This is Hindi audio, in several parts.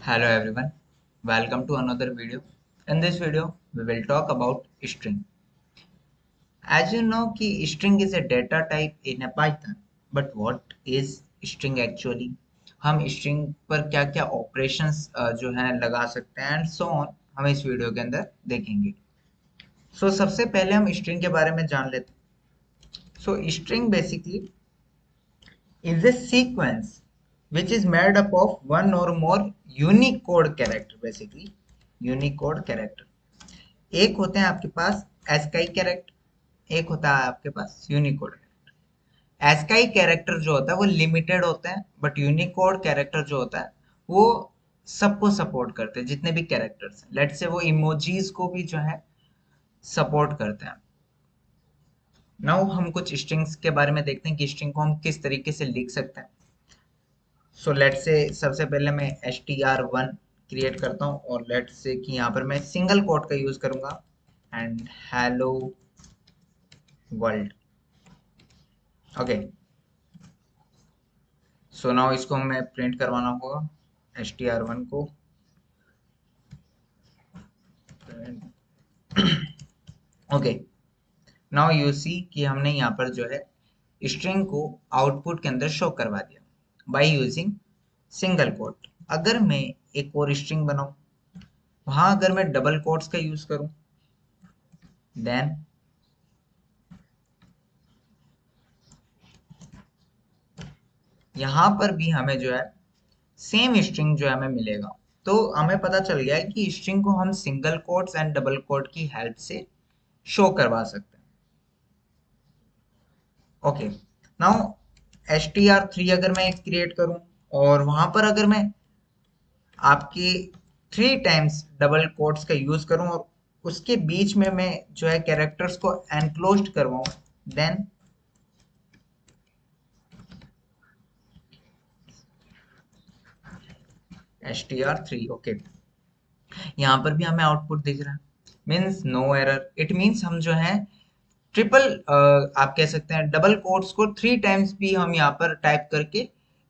Hello everyone, welcome to another video. In this video, we will talk about string. As you know कि string is a data type in a Python, but what is string actually? हम string पर क्या क्या operations जो है लगा सकते हैं and so on हम इस वीडियो के अंदर देखेंगे. सबसे पहले हम string के बारे में जान लेते हैं. String basically is a sequence which is made up of one or more Unicode character. Basically Unicode character. एक होते हैं आपके पास ASCII कैरेक्टर, एक होता है आपके पास यूनिकोड कैरेक्टर. ASCII कैरेक्टर जो होता है वो लिमिटेड होता है, बट यूनिकोड कैरेक्टर जो होता है वो सबको सपोर्ट करते हैं, जितने भी कैरेक्टर्स हैं. लेट्स से वो इमोजीज को भी जो है सपोर्ट करते हैं. नाउ हम कुछ स्ट्रिंग्स के बारे में देखते हैं कि स्ट्रिंग को हम किस तरीके से लिख सकते हैं. लेट्स से सबसे पहले मैं str1 क्रिएट करता हूँ और लेट्स से कि यहाँ पर मैं सिंगल कोट का यूज करूंगा and hello world. Okay, so now इसको हमें प्रिंट करवाना होगा str1 को. ओके, नाउ यू सी कि हमने यहाँ पर जो है स्ट्रिंग को आउटपुट के अंदर शो करवा दिया बाय यूजिंग सिंगल कोट. अगर मैं एक और स्ट्रिंग बनाऊं, वहां अगर मैं डबल कोट्स का यूज करूं, देन यहाँ पर भी हमें जो है सेम स्ट्रिंग जो है हमें मिलेगा. तो हमें पता चल गया है कि स्ट्रिंग को हम single quotes and double quote की हेल्प से शो करवा सकते हैं. ओके, नाउ str3 अगर मैं क्रिएट करूं और वहां पर अगर मैं आपके 3 टाइम्स डबल कोट्स का यूज करूं और उसके बीच में मैं जो है कैरेक्टर्स को एनक्लोज्ड करवाऊं, देन str3. ओके, यहाँ पर भी हमें आउटपुट दिख रहा है, means no error. It means हम जो है ट्रिपल आप कह सकते हैं डबल कोट्स को 3 टाइम्स भी हम यहाँ पर टाइप करके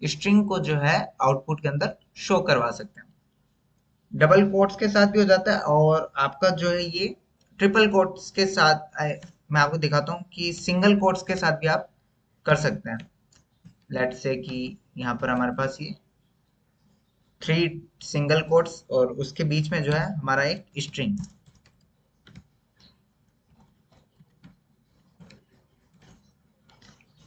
स्ट्रिंग को जो है आउटपुट के अंदर शो करवा सकते हैं. डबल कोट्स के साथ भी हो जाता है और आपका जो है ये ट्रिपल कोट्स के साथ मैं आपको दिखाता हूँ कि सिंगल कोट्स के साथ भी आप कर सकते हैं. लेट्स से कि यहाँ पर हमारे पास ये 3 सिंगल कोट्स और उसके बीच में जो है हमारा एक स्ट्रिंग.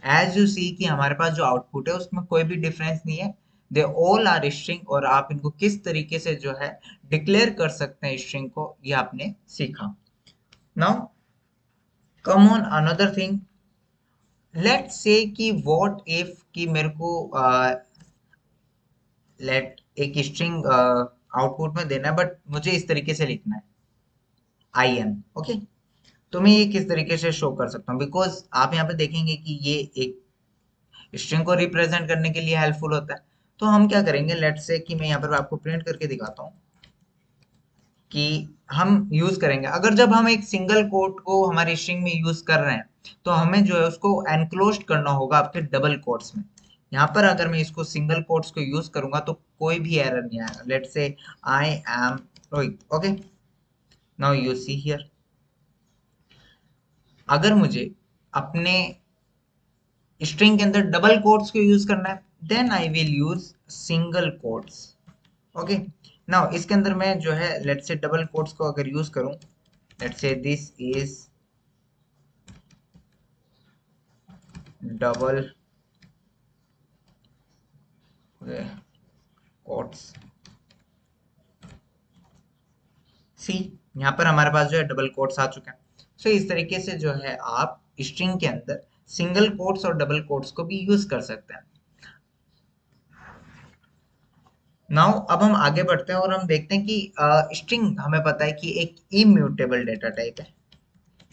एज यू सी कि हमारे पास जो आउटपुट है उसमें कोई भी डिफरेंस नहीं है. दे ऑल आर स्ट्रिंग और आप इनको किस तरीके से जो है डिक्लेयर कर सकते हैं स्ट्रिंग को, ये आपने सीखा. Now come on another thing. Let's say कि व्हाट इफ कि मेरे को लेट एक स्ट्रिंग आउटपुट में देना है, बट मुझे इस तरीके से लिखना है आई एम. ओके, तो मैं ये किस तरीके से शो कर सकता हूँ, बिकॉज आप यहाँ पे देखेंगे कि ये एक स्ट्रिंग को रिप्रेजेंट करने के लिए हेल्पफुल होता है. तो हम क्या करेंगे, लेट्स से कि मैं यहाँ पर आपको प्रिंट करके दिखाता हूँ कि हम यूज करेंगे. अगर जब हम एक सिंगल कोट को हमारी स्ट्रिंग में यूज कर रहे हैं तो हमें जो है उसको एनक्लोज्ड करना होगा आपके डबल कोट्स में. यहाँ पर अगर मैं इसको सिंगल कोट्स को यूज करूंगा तो कोई भी एरर नहीं आएगा. Let's say I am Rohit. Okay, now you see here, अगर मुझे अपने स्ट्रिंग के अंदर डबल कोट्स को यूज करना है, then I will use single quotes. Okay, now इसके अंदर मैं जो है लेट्स से डबल कोट्स को अगर यूज करूं, let's say this is double quotes. See, यहाँ पर हमारे पास जो है डबल कोट्स आ चुके हैं. इस तरीके से जो है आप स्ट्रिंग के अंदर सिंगल कोट्स और डबल कोट्स को भी यूज कर सकते हैं. नाउ अब हम आगे बढ़ते हैं और हम देखते हैं कि स्ट्रिंग हमें पता है कि एक इम्यूटेबल डेटा टाइप है.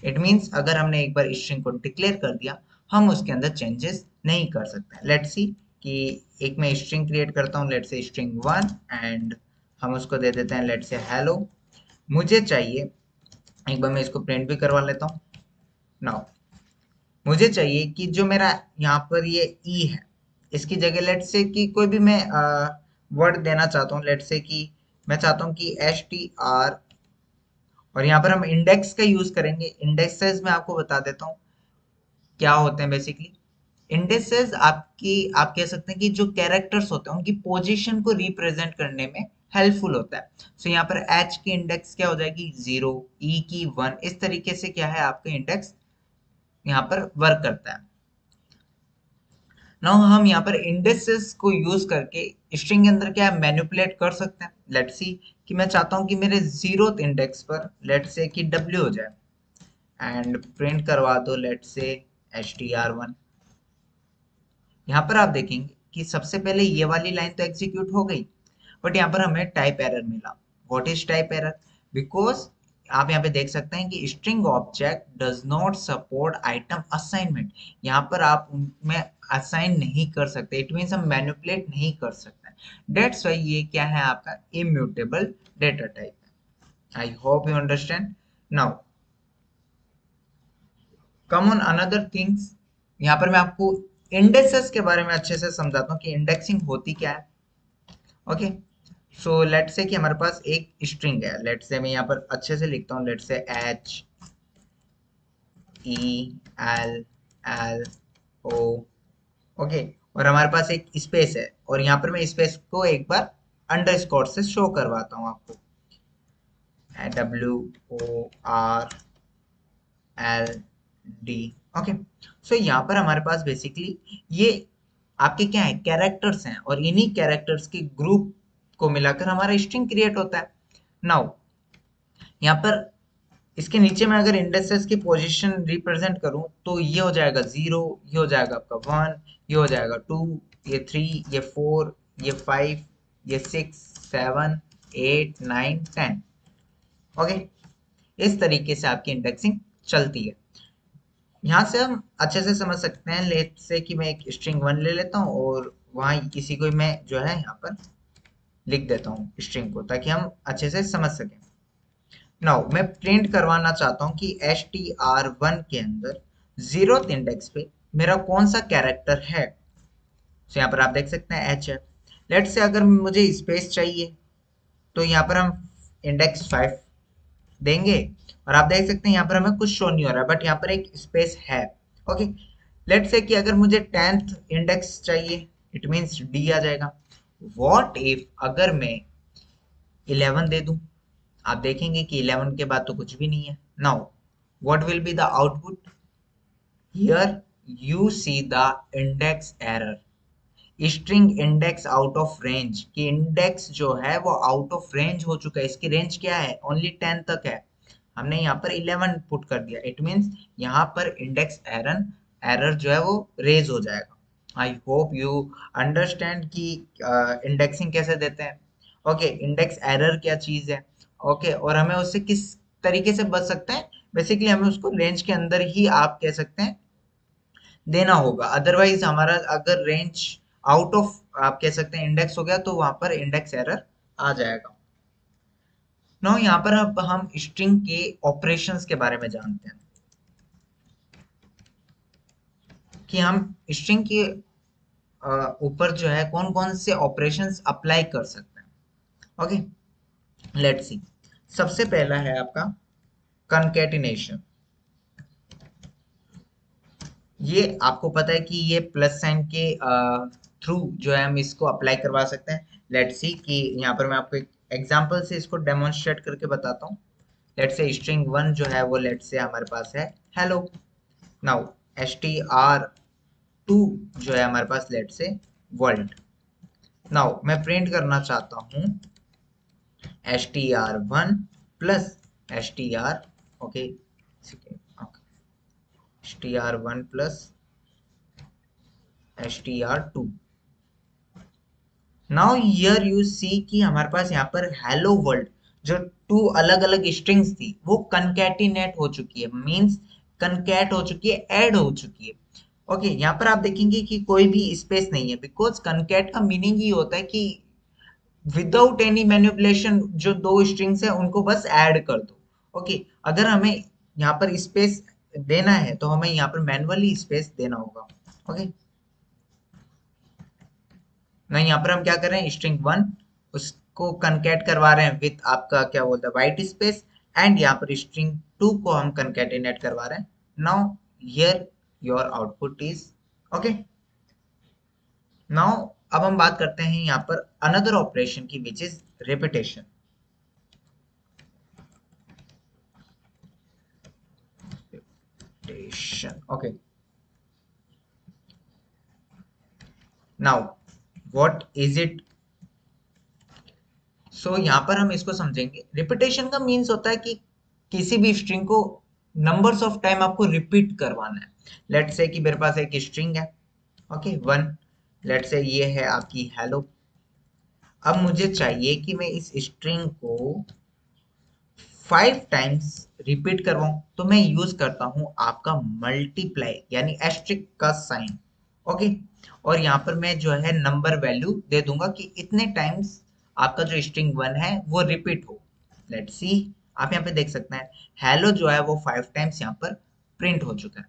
इट मीन्स अगर हमने एक बार स्ट्रिंग को डिक्लेयर कर दिया, हम उसके अंदर चेंजेस नहीं कर सकते. लेट्स सी कि एक मैं स्ट्रिंग क्रिएट करता हूँ, लेट्स से string1 एंड हम उसको दे देते हैं लेट्स से हेलो. मुझे चाहिए, एक बार मैं इसको प्रिंट भी करवा लेता हूँ. नाउ मुझे चाहिए कि जो मेरा यहाँ पर ये ई है, इसकी जगह लेट्स से कि कोई भी मैं वर्ड देना चाहता हूँ, लेट्स से कि मैं चाहता हूँ कि str, और यहाँ पर हम इंडेक्स का यूज करेंगे। इंडेक्सेस में आपको बता देता हूँ क्या होते हैं बेसिकली। इंडेक्सेस आपकी, आप कह सकते हैं कि जो कैरेक्टर्स होते हैं उनकी पोजीशन को रिप्रेजेंट करने में हेल्पफुल होता है। सो यहाँ पर h की इंडेक्स क्या हो जाएगी 0, e की 1, इस तरीके से क्या है आपका इंडेक्स यहाँ पर वर्क करता है। नाउ हम यहाँ पर इंडेक्सेस को यूज करके स्ट्रिंग के अंदर क्या मैनिपुलेट कर सकते हैं। लेट्स सी कि मैं चाहता हूँ कि मेरे 0th इंडेक्स पर लेट्स से कि w हो जाए एंड प्रिंट करवा दो लेट्स से str1। यहाँ पर आप देखेंगे कि सबसे पहले ये वाली लाइन तो एग्जीक्यूट हो गई, बट यहाँ पर हमें टाइप एरर मिला। What is type error? Because आप यहाँ पे देख सकते हैं कि string object does not support item assignment. यहाँ पर आप उनमें असाइन नहीं कर सकते, इट मीन्स हम मैनिपुलेट नहीं कर सकते। डेट्स वाई ये क्या है आपका immutable data type. I hope you understand. Now come on another things, यहाँ पर मैं आपको इंडेक्सेस के बारे में अच्छे से समझाता हूँ कि इंडेक्सिंग होती क्या है। ओके, सो लेट्स से कि हमारे पास एक स्ट्रिंग है। लेट्स से मैं यहाँ पर अच्छे से लिखता हूँ, लेट्स से HELLO। ओके, और हमारे पास एक स्पेस है, और यहाँ पर मैं स्पेस को एक बार अंडरस्कोर से शो करवाता हूँ आपको, WORLD। ओके, सो यहाँ पर हमारे पास बेसिकली ये आपके क्या है कैरेक्टर्स हैं, और इन्हीं कैरेक्टर्स के ग्रुप को मिलाकर हमारा स्ट्रिंग क्रिएट होता है। नाउ यहाँ पर इसके नीचे में अगर इंडेक्सेस की पोजीशन रिप्रेजेंट करूं तो ये हो जाएगा 0, ये हो जाएगा आपका 1, ये हो जाएगा 2, ये 3, ये 4, ये 5, ये 6, 7, 8, 9, 10। ओके, इस तरीके से आपकी इंडेक्सिंग चलती है। यहाँ से हम अच्छे से समझ सकते हैं। लेट से कि मैं एक स्ट्रिंग 1 ले लेता हूँ और वहाँ किसी को मैं जो है यहाँ पर लिख देता हूँ स्ट्रिंग को, ताकि हम अच्छे से समझ सकें। नाउ मैं प्रिंट करवाना चाहता हूँ कि str1 के अंदर 0th इंडेक्स पे मेरा कौन सा कैरेक्टर है। तो यहाँ पर आप देख सकते हैं h है। लेट से अगर मुझे स्पेस चाहिए तो यहाँ पर हम इंडेक्स 5 देंगे, और आप देख सकते हैं यहाँ पर हमें कुछ शो नहीं हो रहा है, बट यहाँ पर एक स्पेस है। ओके, लेट से कि अगर मुझे 10th इंडेक्स चाहिए, इट मीन्स d आ जाएगा। व्हाट इफ अगर मैं 11 दे दूं? आप देखेंगे कि 11 के बाद तो कुछ भी नहीं है। Now what will be the output? Here you see the index error. String index out of range, कि इंडेक्स जो है वो आउट ऑफ रेंज हो चुका है। इसकी रेंज क्या है? ओनली 10 तक है, हमने यहाँ पर 11 पुट कर दिया। इट मीन्स यहाँ पर इंडेक्स एरर एरर जो है वो रेज हो जाएगा। आई होप यू अंडरस्टैंड कि इंडेक्सिंग कैसे देते हैं। ओके, इंडेक्स एरर क्या चीज है। ओके, और हमें उससे किस तरीके से बच सकते हैं? बेसिकली हमें उसको रेंज के अंदर ही आप कह सकते हैं देना होगा। अदरवाइज हमारा अगर रेंज आउट ऑफ आप कह सकते हैं इंडेक्स हो गया तो वहां पर इंडेक्स एरर आ जाएगा। नो, यहाँ पर अब हम स्ट्रिंग के ऑपरेशंस के बारे में जानते हैं कि हम स्ट्रिंग के ऊपर जो है कौन कौन से ऑपरेशंस अप्लाई कर सकते हैं। Okay, let's see. सबसे पहला है आपका कंकेटिनेशन। ये आपको पता है कि ये प्लस साइन के थ्रू जो है हम इसको अप्लाई करवा सकते हैं। लेट्स सी कि यहाँ पर मैं आपको एक एग्जांपल से इसको डेमोन्स्ट्रेट करके बताता हूँ। लेट्स से स्ट्रिंग 1 जो है वो लेट्स से हमारे पास है हेलो। नाउ str2 जो है हमारे पास लेट्स से वर्ल्ड। नाउ मैं प्रिंट करना चाहता हूँ str1 plus str, okay, str1 plus str2। Now here you see कि हमारे पास यहाँ पर हेलो वर्ल्ड जो 2 अलग अलग स्ट्रिंग्स थी वो कंकैटिनेट हो चुकी है, मींस कंकैट हो चुकी है, ऐड हो चुकी है। ओके, यहाँ पर आप देखेंगे कि कोई भी स्पेस नहीं है, बिकॉज कंकैट का मीनिंग ही होता है कि विदाउट एनी मैनिपुलेशन जो 2 स्ट्रिंग्स है उनको बस ऐड कर दो। ओके, अगर हमें यहाँ पर स्पेस देना है तो हमें यहाँ पर मैनुअली स्पेस देना होगा। ओके, ना यहाँ पर हम क्या कर रहे हैं, स्ट्रिंग वन उसको कनकेट करवा रहे हैं विथ आपका क्या बोलता है वाइट स्पेस, एंड यहाँ पर स्ट्रिंग टू को हम कनकेटिनेट करवा रहे हैं। Now here your output is okay. Now अब हम बात करते हैं यहाँ पर अनदर ऑपरेशन की which is repetition. Okay, now what is it. So यहाँ पर हम इसको समझेंगे, रिपीटेशन का मीन्स होता है कि किसी भी स्ट्रिंग को नंबर्स ऑफ टाइम आपको रिपीट करवाना है। लेट से कि मेरे पास एक स्ट्रिंग है ओके वन, लेट से ये है आपकी हेलो। अब मुझे चाहिए कि मैं इस स्ट्रिंग को 5 टाइम्स रिपीट करवाऊं, तो मैं यूज करता हूं आपका मल्टीप्लाई यानी एस्ट्रिक का साइन ओके। और यहाँ पर मैं जो है नंबर वैल्यू दे दूंगा कि इतने टाइम्स आपका जो स्ट्रिंग वन है वो रिपीट हो। लेट्स सी, आप यहाँ पे देख सकते हैं हेलो जो है वो 5 टाइम्स यहाँ पर प्रिंट हो चुका है।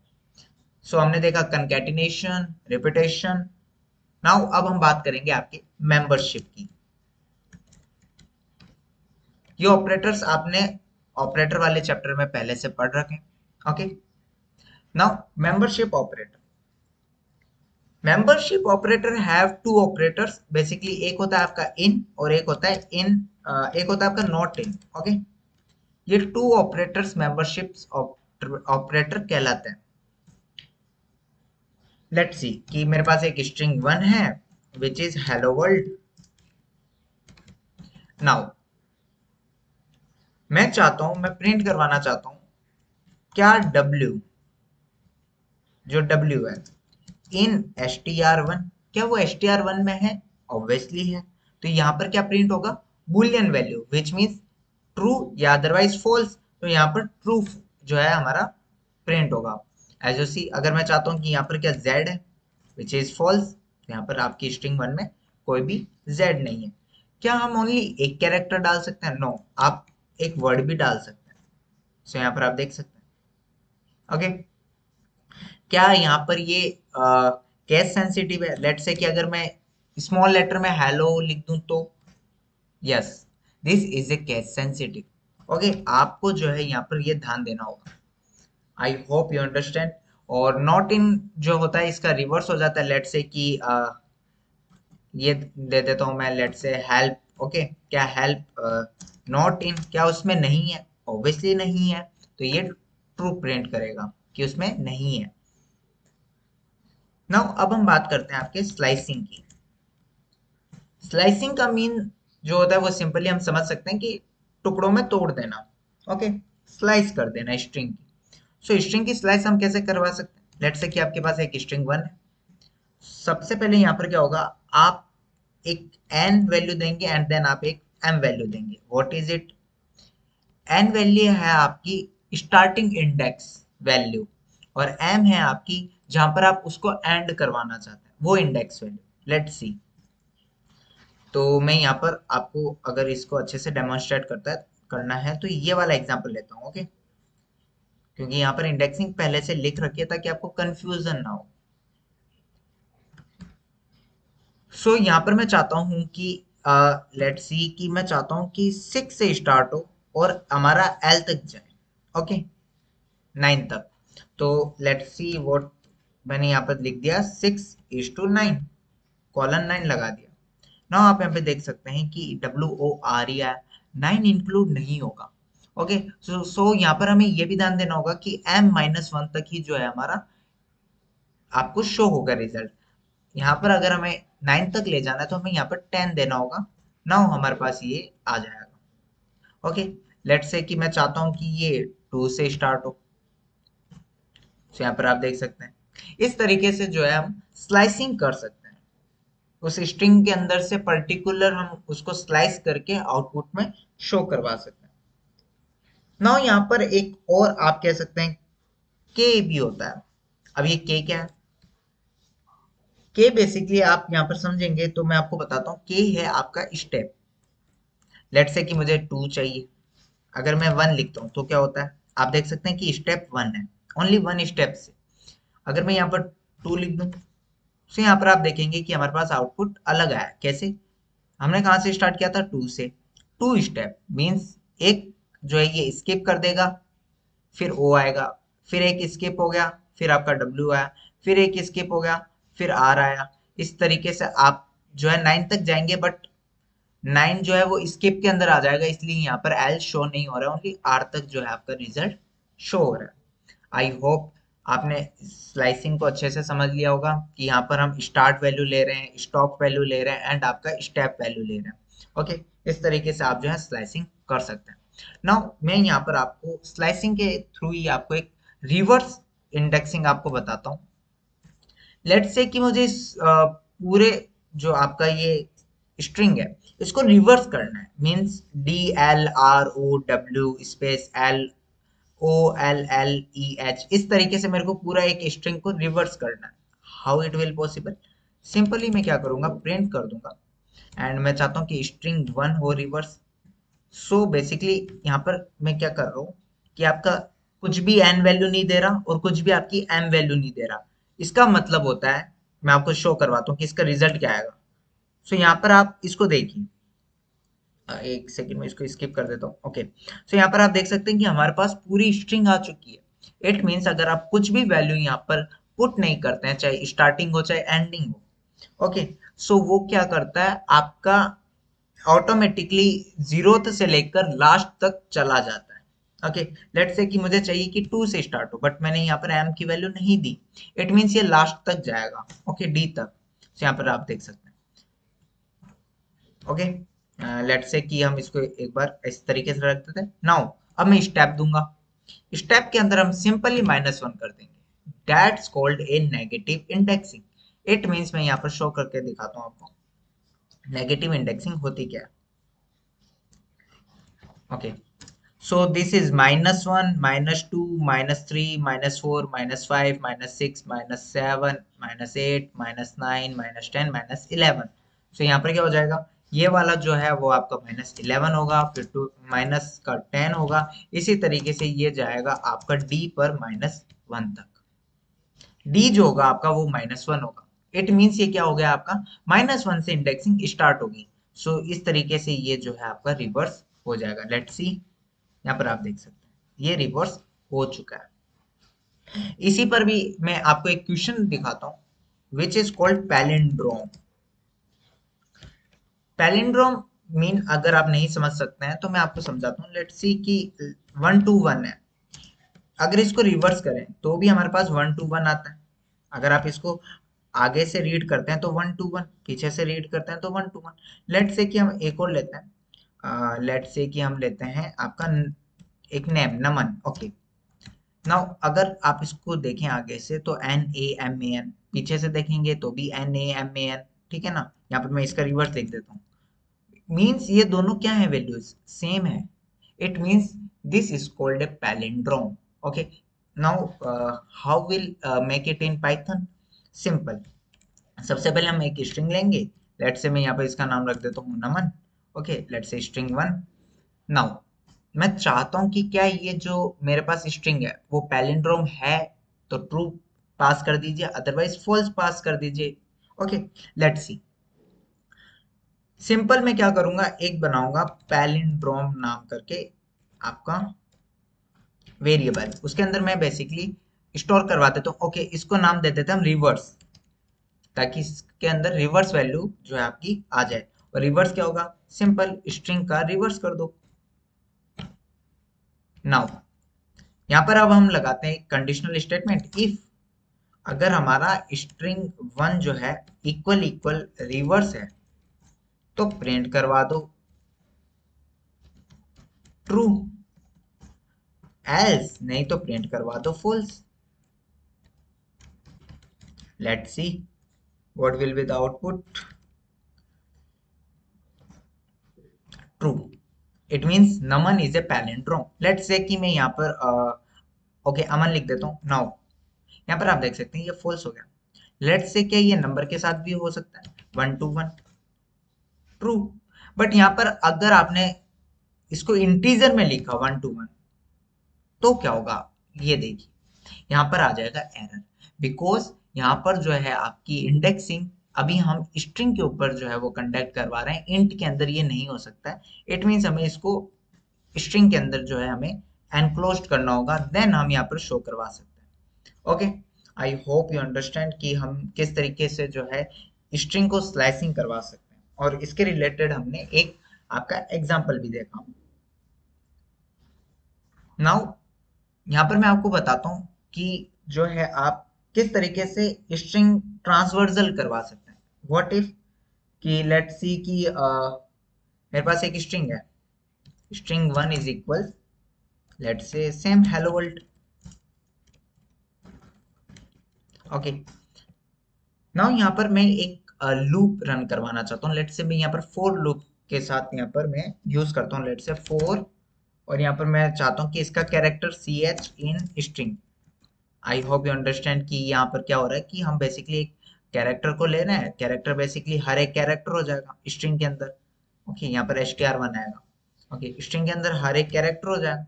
सो हमने देखा कंकैटिनेशन, रिपीटेशन। नाउ अब हम बात करेंगे आपके मेंबरशिप की। ये ऑपरेटर्स आपने ऑपरेटर वाले चैप्टर में पहले से पढ़ रखे हैं okay. Now membership operator have two operators basically, एक होता है आपका इन और एक होता है एक होता है आपका नॉट इन ओके। ये टू ऑपरेटर्स मेंबरशिप ऑपरेटर कहलाते हैं। लेट्स सी कि मेरे पास एक स्ट्रिंग वन है which is hello world. Now मैं चाहता हूं, मैं प्रिंट करवाना चाहता हूं क्या W, जो W है इन str1, क्या वो str1 में है? ऑब्वियसली है। तो यहाँ पर क्या प्रिंट होगा, Boolean value which means true या अदरवाइज फॉल्स। तो यहाँ पर ट्रू जो है हमारा प्रिंट होगा। एज यू सी, अगर मैं चाहता हूँ कि यहाँ पर क्या z है विच इज फॉल्स, यहाँ पर आपकी स्ट्रिंग वन में कोई भी z नहीं है। क्या हम ओनली एक कैरेक्टर डाल सकते हैं? नो, आप एक वर्ड भी डाल सकते हैं। सो यहाँ पर आप देख सकते हैं ओके। क्या यहाँ पर ये केस सेंसिटिव है? लेट से कि अगर मैं स्मॉल लेटर में हेलो लिख दूं तो yes, this is a case sensitive okay. आपको जो है यहाँ पर ये ध्यान देना होगा। आई होप यू अंडरस्टैंड। और नॉट इन जो होता है इसका रिवर्स हो जाता है। लेट से कि ये दे देता हूं मैं, लेट से हेल्प ओके। क्या हेल्प नॉट इन, क्या उसमें नहीं है? ऑब्वियसली नहीं है। तो ये ट्रू प्रिंट करेगा कि उसमें नहीं है। नाउ अब हम बात करते हैं आपके स्लाइसिंग की। स्लाइसिंग का मीन जो होता है वो सिंपली हम समझ सकते हैं कि टुकड़ों में तोड़ देना ओके, स्लाइस कर देना स्ट्रिंग की। सो स्ट्रिंग की स्लाइस हम कैसे करवा सकते हैं? लेट्स से कि आपके पास एक स्ट्रिंग वन है। सबसे पहले यहाँ पर क्या होगा, आप एक n वैल्यू देंगे एंड देन आप एक m वैल्यू देंगे। What is it? n value है आपकी स्टार्टिंग इंडेक्स वैल्यू, और m है आपकी जहां पर आप उसको एंड करवाना चाहते हैं वो इंडेक्स वैल्यू। लेट्स सी, तो मैं यहाँ पर आपको अगर इसको अच्छे से डेमोन्स्ट्रेट करना है तो ये वाला एग्जांपल लेता हूँ ओके। क्योंकि यहाँ पर इंडेक्सिंग पहले से लिख रखी है ताकि आपको कंफ्यूजन ना हो। सो यहाँ पर मैं चाहता हूँ कि लेट्स सी कि मैं चाहता हूँ कि 6 से स्टार्ट हो और हमारा एल तक जाए ओके, 9 तक। तो लेट्स सी व्हाट मैंने यहाँ पर लिख दिया, 6:9 कॉलन 9 लगा दिया। ना आप यहाँ पे देख सकते हैं कि WOR या 9 इंक्लूड नहीं होगा ओके। सो यहाँ पर हमें ये भी ध्यान देना होगा कि M-1 तक ही जो है हमारा आपको शो होगा रिजल्ट। यहाँ पर अगर हमें 9 तक ले जाना है तो हमें यहाँ पर 10 देना होगा। नाउ हमारे पास ये आ जाएगा ओके। लेट्स से कि मैं चाहता हूँ कि ये 2 से स्टार्ट हो, तो यहाँ पर आप देख सकते हैं इस तरीके से जो है हम स्लाइसिंग कर सकते हैं। उस स्ट्रिंग के अंदर से पर्टिकुलर हम उसको स्लाइस करके आउटपुट में शो करवा सकते हैं। नाउ यहाँ पर एक और आप कह सकते हैं के भी होता है। अब ये के क्या है? के बेसिकली आप यहाँ पर समझेंगे तो मैं आपको बताता हूँ। के है आपका स्टेप। लेट से कि मुझे 2 चाहिए, अगर मैं 1 लिखता हूँ तो क्या होता है, आप देख सकते हैं कि स्टेप 1 है, ओनली 1 स्टेप से। अगर मैं यहाँ पर 2 लिख दूँ, सो यहाँ पर आप देखेंगे कि हमारे पास आउटपुट अलग आया। कैसे? हमने कहाँ से स्टार्ट किया था? 2 से। 2 स्टेप मीन्स एक जो है ये स्किप कर देगा, फिर ओ आएगा, फिर एक स्किप हो गया, फिर आपका डब्ल्यू आया, फिर एक स्किप हो गया, फिर आर आया। इस तरीके से आप जो है 9 तक जाएंगे, बट 9 जो है वो स्किप के अंदर आ जाएगा, इसलिए यहाँ पर एल शो नहीं हो रहा है, ओनली आर तक जो है आपका रिजल्ट शो हो रहा है। आई होप आपने स्लाइसिंग को अच्छे से समझ लिया होगा कि यहाँ पर हम स्टार्ट वैल्यू ले रहे हैं, स्टॉप वैल्यू ले रहे हैं एंड आपका स्टेप वैल्यू ले रहे हैं। ओके, इस तरीके से आप जो है स्लाइसिंग कर सकते हैं। नाउ मैं यहाँ पर आपको स्लाइसिंग के थ्रू ही आपको एक रिवर्स इंडेक्सिंग आपको बताता हूँ। लेट्स से कि मुझे इस पूरे जो आपका ये स्ट्रिंग है इसको रिवर्स करना है, मीन्स DLROW स्पेस LOLLEH, इस तरीके से मेरे को पूरा एक स्ट्रिंग को रिवर्स करना है। How it will possible? Simply मैं क्या करूंगा, प्रिंट कर दूंगा एंड मैं चाहता हूँ कि स्ट्रिंग 1 हो रिवर्स। सो बेसिकली यहाँ पर मैं क्या कर रहा हूँ कि आपका कुछ भी एन वैल्यू नहीं दे रहा और कुछ भी आपकी एम वैल्यू नहीं दे रहा। इसका मतलब होता है, मैं आपको शो करवाता हूँ कि इसका रिजल्ट क्या आएगा। सो यहाँ पर आप इसको देखिए, एक सेकंड में इसको स्किप कर देता हूँ। ओके, सो यहाँ पर आप देख सकते हैं कि हमारे पास पूरी स्ट्रिंग आ चुकी है। इट मीन्स अगर आप कुछ भी वैल्यू यहाँ पर पुट नहीं करते हैं, चाहे स्टार्टिंग हो चाहे एंडिंग हो, ओके, सो वो क्या करता है, आपका ऑटोमेटिकली जीरोथ से लेकर लास्ट तक चला जाता है। ओके, लेट्स से कि मुझे चाहिए कि 2 से स्टार्ट हो, बट मैंने यहाँ पर एम की वैल्यू नहीं दी। इट मीन्स ये लास्ट तक जाएगा, ओके, डी तक। तो यहाँ पर आप देख सकते हैं। ओके, लेट्स से कि हम इसको एक बार इस तरीके से रख देते हैं। नाउ अब मैं स्टेप दूंगा। स्टेप के अंदर हम सिंपली -1 कर देंगे। That's called a negative indexing. It means मैं यहाँ पर शो करके दिखाता हूँ आपको नेगेटिव इंडेक्सिंग होती क्या है। Okay, so this is -1, -2, -3, -4, -5, -6, -7, -8, -9, -10, -11। so यहाँ पर क्या हो जाएगा, ये वाला जो है वो आपका -11 होगा, फिर टू माइनस का 10 होगा। इसी तरीके से ये जाएगा आपका डी पर -1 तक। डी जो होगा आपका वो -1 होगा। इट मीन्स ये क्या हो गया, आपका -1 से इंडेक्सिंग स्टार्ट होगी। सो इस तरीके से ये जो है आपका रिवर्स हो जाएगा। लेट्स सी, यहाँ पर आप देख सकते हैं ये रिवर्स हो चुका है। इसी पर भी मैं आपको एक क्वेश्चन दिखाता हूँ which is called palindrome. Palindrome mean अगर आप नहीं समझ सकते हैं तो मैं आपको समझाता हूँ। लेट्स सी कि 1 to 1 है, अगर इसको रिवर्स करें तो भी हमारे पास 1 to 1 आता है। अगर आप इसको आगे से रीड करते हैं तो 1 to 1, पीछे से रीड करते हैं तो 1 to 1। लेट्स से कि हम एक और लेते हैं, लेट्स से कि हम लेते हैं आपका एक नेम नमन। ओके, नाउ अगर आप इसको देखें आगे से तो NAMAN, पीछे से देखेंगे तो भी NAMAN, ठीक है ना। यहाँ पर मैं इसका रिवर्स लिख देता हूँ। मीन्स ये दोनों क्या है, वैल्यूज सेम है। It means this is called a palindrome. Okay, now how will make it in Python? Simple, सबसे पहले हम एक स्ट्रिंग लेंगे। लेट्स से मैं यहाँ पर इसका नाम रख देता हूँ Naman. Okay, let's say string 1। Now मैं चाहता हूं कि क्या ये जो मेरे पास स्ट्रिंग है वो पैलिंड्रोम है, तो ट्रू पास कर दीजिए, अदरवाइज फॉल्स पास कर दीजिए। Okay, let's see. सिंपल मैं क्या करूंगा, एक बनाऊंगा पैलिंड्रोम नाम करके आपका वेरिएबल, उसके अंदर मैं बेसिकली स्टोर करवा देता हूँ। ओके, इसको नाम दे देते हैं हम रिवर्स, ताकि इसके अंदर रिवर्स वैल्यू जो है आपकी आ जाए। और रिवर्स क्या होगा, सिंपल स्ट्रिंग का रिवर्स कर दो। नाउ यहाँ पर अब हम लगाते हैं कंडीशनल स्टेटमेंट। इफ अगर हमारा string 1 जो है इक्वल इक्वल रिवर्स है तो प्रिंट करवा दो ट्रू, एल्स नहीं तो प्रिंट करवा दो false. Let's see what will be the output. True, it means Naman is a palindrome. Let's say कि मैं यहाँ पर ओके अमन लिख देता हूँ। नाउ यहाँ पर आप देख सकते हैं ये फॉल्स हो गया। लेट्स से क्या ये नंबर के साथ भी हो सकता है, 1 to 1, ट्रू। बट यहाँ पर अगर आपने इसको इंटीजर में लिखा 1 to 1 तो क्या होगा, ये देखिए यहाँ पर आ जाएगा एरर, बिकॉज यहाँ पर जो है आपकी इंडेक्सिंग अभी हम स्ट्रिंग के ऊपर जो है वो कंडक्ट करवा रहे हैं, इंट के अंदर ये नहीं हो सकता है। इट मीन्स हमें इसको स्ट्रिंग के अंदर जो है हमें एनक्लोज्ड करना होगा, देन हम यहाँ पर शो करवा सकते हैं। Okay, I hope you understand कि हम किस तरीके से जो है स्ट्रिंग को स्लाइसिंग करवा सकते हैं, और इसके रिलेटेड हमने एक आपका एग्जाम्पल भी देखा। नाउ यहाँ पर मैं आपको बताता हूँ कि जो है आप किस तरीके से स्ट्रिंग ट्रांसवर्सल करवा सकते हैं। व्हाट इफ कि लेट्स सी कि मेरे पास एक स्ट्रिंग है, string one is equal let's say same hello world. Okay, now यहाँ पर मैं एक लूप रन करवाना चाहता हूँ। लेट्स से मैं यहाँ पर फोर लूप के साथ यहाँ पर मैं यूज करता हूँ, लेट्स से फोर, और यहाँ पर मैं चाहता हूँ कि इसका character C H in string. I hope you understand कि यहाँ पर क्या हो रहा है कि हम बेसिकली एक कैरेक्टर को ले रहे हैं, कैरेक्टर बेसिकली हर एक कैरेक्टर हो जाएगा स्ट्रिंग के अंदर। ओके, यहाँ पर एच टी आर वन आएगा। ओके, स्ट्रिंग के अंदर हर एक कैरेक्टर हो जाएगा,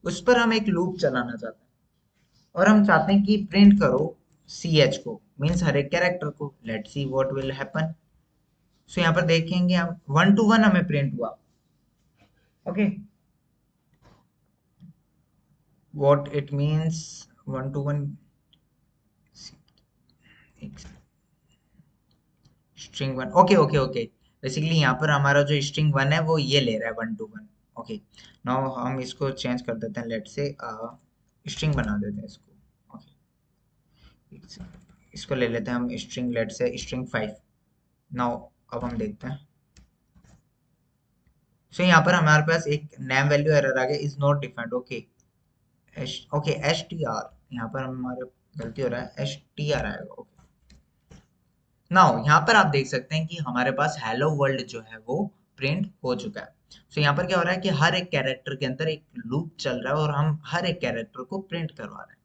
उस पर हम एक लूप चलाना चाहते हैं, और हम चाहते हैं कि प्रिंट करो सी एच को, मीन्स हर एक कैरेक्टर को। Let's see what will happen. So यहाँ पर देखेंगे हम वन टू वन हमें प्रिंट हुआ। Okay, what it means one two one string one. Okay okay okay, basically यहाँ पर हमारा जो स्ट्रिंग वन है वो ये ले रहा है one two one. Okay, now हम इसको चेंज कर देते हैं, लेट से स्ट्रिंग बना देते हैं इसको। ओके, इसको ले लेते हैं हम स्ट्रिंग, लेट से स्ट्रिंग फाइव। नाउ अब हम देखते हैं। सो यहाँ पर हमारे पास एक नेम वैल्यू एरर आ गया, is not defined. Okay, okay H T R, यहाँ पर हमारे गलती हो रहा है, एच टी आर आएगा। ओके, नाउ यहाँ पर आप देख सकते हैं कि हमारे पास हेलो वर्ल्ड जो है वो प्रिंट हो चुका है। सो यहाँ पर क्या हो रहा है कि हर एक कैरेक्टर के अंदर एक लूप चल रहा है, और हम हर एक कैरेक्टर को प्रिंट करवा रहे हैं।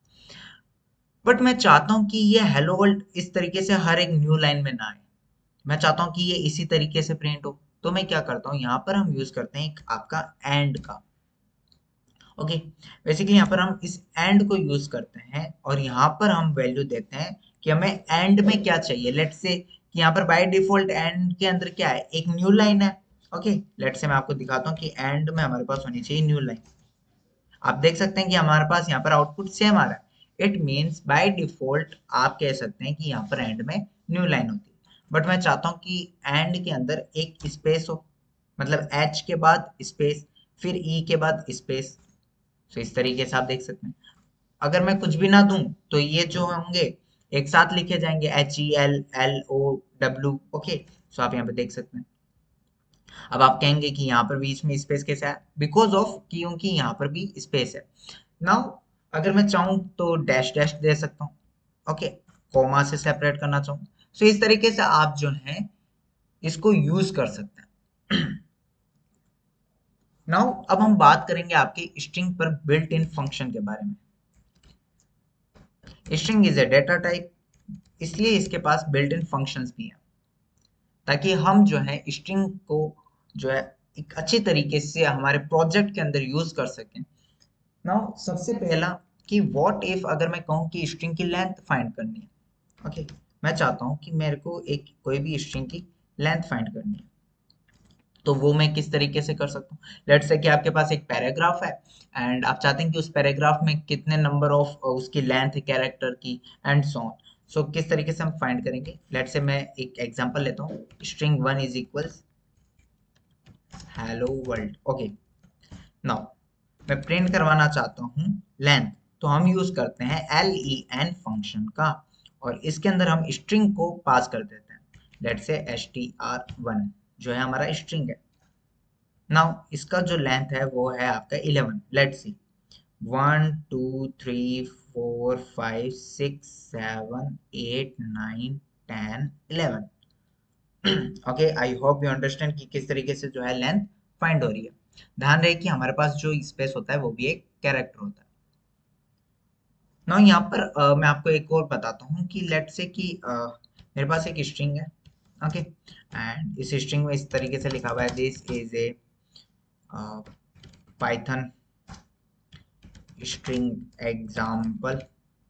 बट मैं चाहता हूँ कि ये हेलो वर्ल्ड इस तरीके से हर एक न्यू लाइन में ना आए, मैं चाहता हूँ कि ये इसी तरीके से प्रिंट हो। तो मैं क्या करता हूँ, यहाँ पर हम यूज करते हैं एक आपका एंड का। ओके, बेसिकली यहाँ पर हम इस एंड को यूज करते हैं, और यहाँ पर हम वैल्यू देते हैं कि हमें एंड में क्या चाहिए। लेट्स से कि यहाँ पर बाय डिफॉल्ट एंड के अंदर क्या है, एक न्यू लाइन है। ओके, लेट्स से मैं आपको दिखाता हूँ कि एंड में हमारे पास होनी चाहिए न्यू लाइन। आप देख सकते हैं कि हमारे पास यहाँ पर आउटपुट सेम आ रहा है। इट मीन्स बाय डिफॉल्ट आप कह सकते हैं कि यहाँ पर एंड में न्यू लाइन होती है, बट मैं चाहता हूँ कि एंड के अंदर एक स्पेस हो, मतलब एच के बाद स्पेस, फिर ई के बाद स्पेस। तो इस तरीके से आप देख सकते हैं, अगर मैं कुछ भी ना दूं तो ये जो होंगे एक साथ लिखे जाएंगे, H E L L O W. Okay, so आप यहाँ पे देख सकते हैं। अब आप कहेंगे कि यहाँ पर बीच में स्पेस कैसे है, बिकॉज ऑफ क्योंकि यहाँ पर भी स्पेस है। नाउ अगर मैं चाहूँ तो डैश डैश दे सकता हूँ। ओके, कॉमा से सेपरेट करना चाहूँ, सो इस तरीके से आप जो है इसको यूज कर सकते हैं। नाउ अब हम बात करेंगे आपके स्ट्रिंग पर बिल्ट इन फंक्शन के बारे में। String is a data type, इसलिए इसके पास बिल्ट इन फंक्शंस भी हैं, ताकि हम जो है स्ट्रिंग को जो है एक अच्छी तरीके से हमारे प्रोजेक्ट के अंदर यूज कर सकें। नाउ सबसे पहला कि व्हाट इफ अगर मैं कहूँ कि स्ट्रिंग की लेंथ फाइंड करनी है। ओके, मैं चाहता हूँ कि मेरे को एक कोई भी स्ट्रिंग की लेंथ फाइंड करनी है, तो वो मैं किस तरीके से कर सकता हूँ। लेट्स से कि आपके पास एक पैराग्राफ है, एंड आप चाहते हैं कि उस पैराग्राफ में कितने नंबर ऑफ उसकी लेंथ है कैरेक्टर की, एंड सो ऑन। सो किस तरीके से हम फाइंड करेंगे, लेट्स से मैं एक एग्जांपल लेता हूँ, string one is equals hello world. Okay, now मैं प्रिंट करवाना चाहता हूँ लेंथ, तो हम यूज करते हैं एल ई एन फंक्शन का, और इसके अंदर हम स्ट्रिंग को पास कर देते हैं। Let's say H T R one जो है हमारा स्ट्रिंग है। नाउ इसका जो लेंथ है वो है आपका 11। Let's see 1 2 3 4 5 6 7 8 9 10 11। Okay, I hope you understand कि किस तरीके से जो है लेंथ फाइंड हो रही है। ध्यान रहे कि हमारे पास जो स्पेस होता है वो भी एक कैरेक्टर होता है। नाउ यहाँ पर मैं आपको एक और बताता हूँ कि लेट्स से कि मेरे पास एक स्ट्रिंग है। ओके, एंड इस स्ट्रिंग में इस तरीके से लिखा हुआ है, this is a Python string example.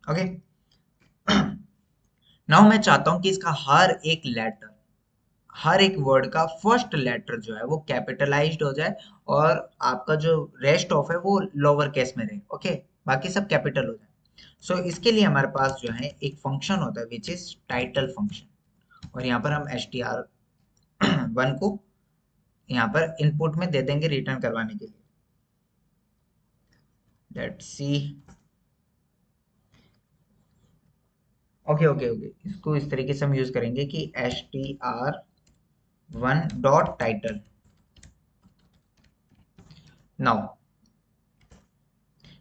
Okay, now मैं चाहता हूं कि इसका हर एक वर्ड का फर्स्ट लेटर जो है वो कैपिटलाइज्ड हो जाए और आपका जो रेस्ट ऑफ है वो लोअर केस में रहे। ओके, बाकी सब कैपिटल हो जाए। सो इसके लिए हमारे पास जो है एक फंक्शन होता है विच इज टाइटल फंक्शन, और यहाँ पर हम str1 को यहाँ पर इनपुट में दे देंगे रिटर्न करवाने के लिए। Let's see. Okay okay okay, इसको इस तरीके से हम यूज करेंगे कि str1 डॉट टाइटल। नाउ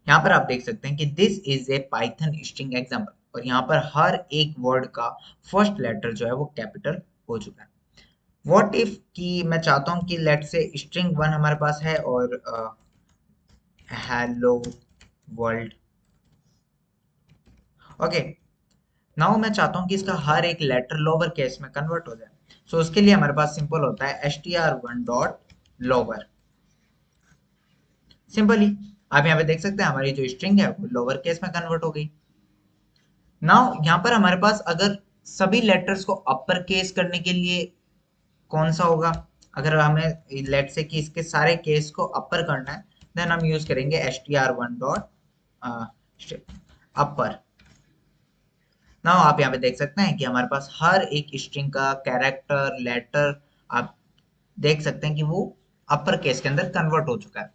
यहाँ पर आप देख सकते हैं कि this is a Python string example, और यहाँ पर हर एक वर्ड का फर्स्ट लेटर जो है वो कैपिटल हो चुका है। व्हाट इफ कि मैं चाहता हूँ कि लेट से स्ट्रिंग 1 हमारे पास है और हेलो वर्ल्ड। ओके, नाउ मैं चाहता हूँ कि इसका हर एक लेटर लोअर केस में कन्वर्ट हो जाए। सो उसके लिए हमारे पास सिंपल होता है str1 डॉट लोअर। सिंपली आप यहाँ पे देख सकते हैं हमारी जो स्ट्रिंग है वो लोअर केस में कन्वर्ट हो गई। नाउ यहाँ पर हमारे पास अगर सभी लेटर्स को अपर केस करने के लिए कौन सा होगा, अगर हमें लेट से कि इसके सारे केस को अपर करना है, देन हम यूज करेंगे str1 डॉट अपर। नाउ आप यहाँ पे देख सकते हैं कि हमारे पास हर एक स्ट्रिंग का कैरेक्टर लेटर आप देख सकते हैं कि वो अपर केस के अंदर कन्वर्ट हो चुका है।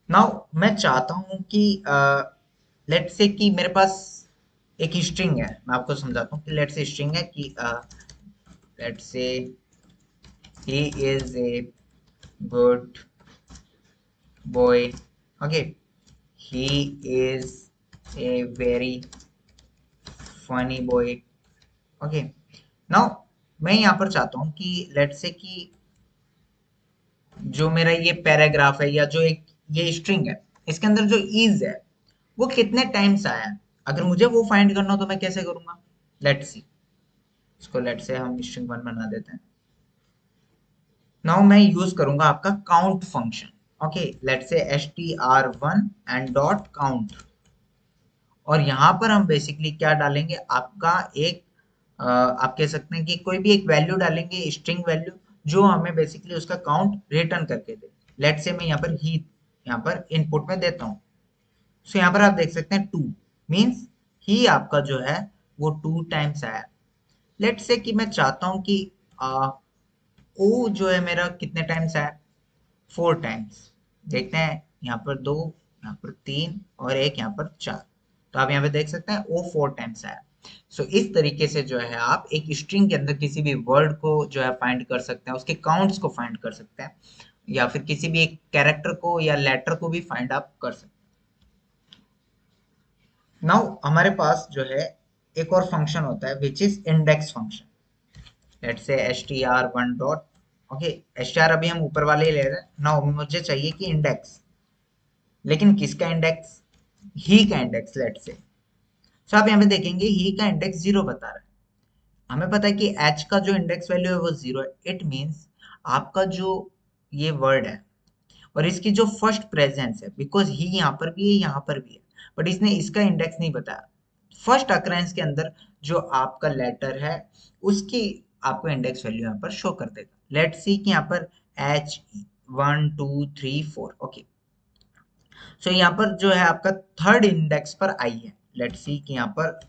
नाउ मैं चाहता हूं कि लेट से कि मेरे पास एक स्ट्रिंग है, मैं आपको समझाता हूँ कि लेट से स्ट्रिंग है कि लेट से he is a good boy. Okay, he is a very funny boy. Okay, now मैं यहाँ पर चाहता हूँ कि लेट से कि जो मेरा ये पैराग्राफ है या जो एक ये स्ट्रिंग है इसके अंदर जो इज है वो कितने टाइम्स आया है, अगर मुझे वो फाइंड करना हो तो मैं कैसे करूंगा। लेट्स सी, इसको लेट से हम स्ट्रिंग 1 बना देते हैं। नाउ मैं यूज करूंगा आपका काउंट फंक्शन। ओके, लेट से str1 एंड डॉट काउंट, और यहाँ पर हम बेसिकली क्या डालेंगे, आपका एक आप कह सकते हैं कि कोई भी एक वैल्यू डालेंगे, स्ट्रिंग वैल्यू, जो हमें बेसिकली उसका काउंट रिटर्न करके दे। लेट से मैं यहाँ पर ही यहाँ पर इनपुट में देता हूँ। सो यहाँ पर आप देख सकते हैं 2 मीन्स ही आपका जो है वो 2 टाइम्स आया। लेट से कि मैं चाहता हूँ कि ओ जो है मेरा कितने टाइम्स आया, 4 टाइम्स। देखते हैं, यहाँ पर 2, यहाँ पर 3 और एक यहाँ पर 4। तो आप यहाँ पे देख सकते हैं ओ 4 टाइम्स आया। सो इस तरीके से जो है आप एक स्ट्रिंग के अंदर किसी भी वर्ड को जो है फाइंड कर सकते हैं, उसके काउंट्स को फाइंड कर सकते हैं, या फिर किसी भी एक कैरेक्टर को या लेटर को भी फाइंड आप कर सकते हैं। नाउ हमारे पास जो है एक और फंक्शन होता है which is index function. Let's say str1 dot, okay, str अभी हम ऊपर वाले ही ले रहे हैं। नाउ मुझे चाहिए कि इंडेक्स, लेकिन किसका इंडेक्स, ही का इंडेक्स। लेट्स से सो आप यहाँ पे देखेंगे ही का इंडेक्स 0 बता रहा है। हमें पता है कि h का जो इंडेक्स वैल्यू है वो 0 है। इट मीन्स आपका जो ये वर्ड है और इसकी जो फर्स्ट प्रेजेंस है, बिकॉज ही यहाँ पर भी है यहाँ पर भी है, बट इसने इसका इंडेक्स नहीं बताया। फर्स्ट अकरेंस के अंदर जो आपका लेटर है उसकी आपको इंडेक्स वैल्यू यहाँ पर शो कर देगा। लेट्स सी कि यहाँ पर h 1 2 3 4। ओके, सो यहाँ पर जो है आपका थर्ड इंडेक्स पर आई है। लेट्स सी कि यहाँ पर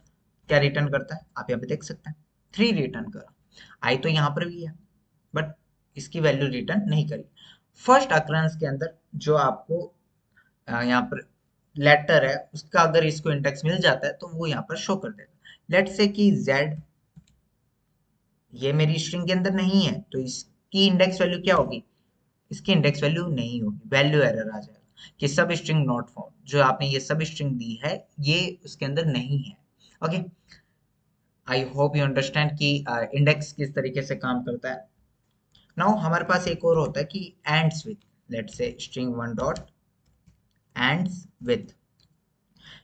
क्या रिटर्न करता है, आप यहाँ पे देख सकते हैं 3 रिटर्न करा। आई तो यहाँ पर भी है बट इसकी वैल्यू रिटर्न नहीं करी। फर्स्ट अकरेंस के अंदर जो आपको यहाँ पर लेटर है उसका अगर इसको इंडेक्स मिल जाता है तो वो यहाँ पर शो कर देगा। लेट्स से कि z ये मेरी स्ट्रिंग के अंदर नहीं है तो इसकी इंडेक्स वैल्यू क्या होगी, इसकी इंडेक्स वैल्यू नहीं होगी, वैल्यू एरर आ जाएगा कि सब स्ट्रिंग नॉट फाउंड। जो आपने ये सब स्ट्रिंग दी है ये उसके अंदर नहीं है। Okay, I hope you understand कि इंडेक्स किस तरीके से काम करता है। नाउ हमारे पास एक और होता है कि ends with. Let's say string 1 dot ends with.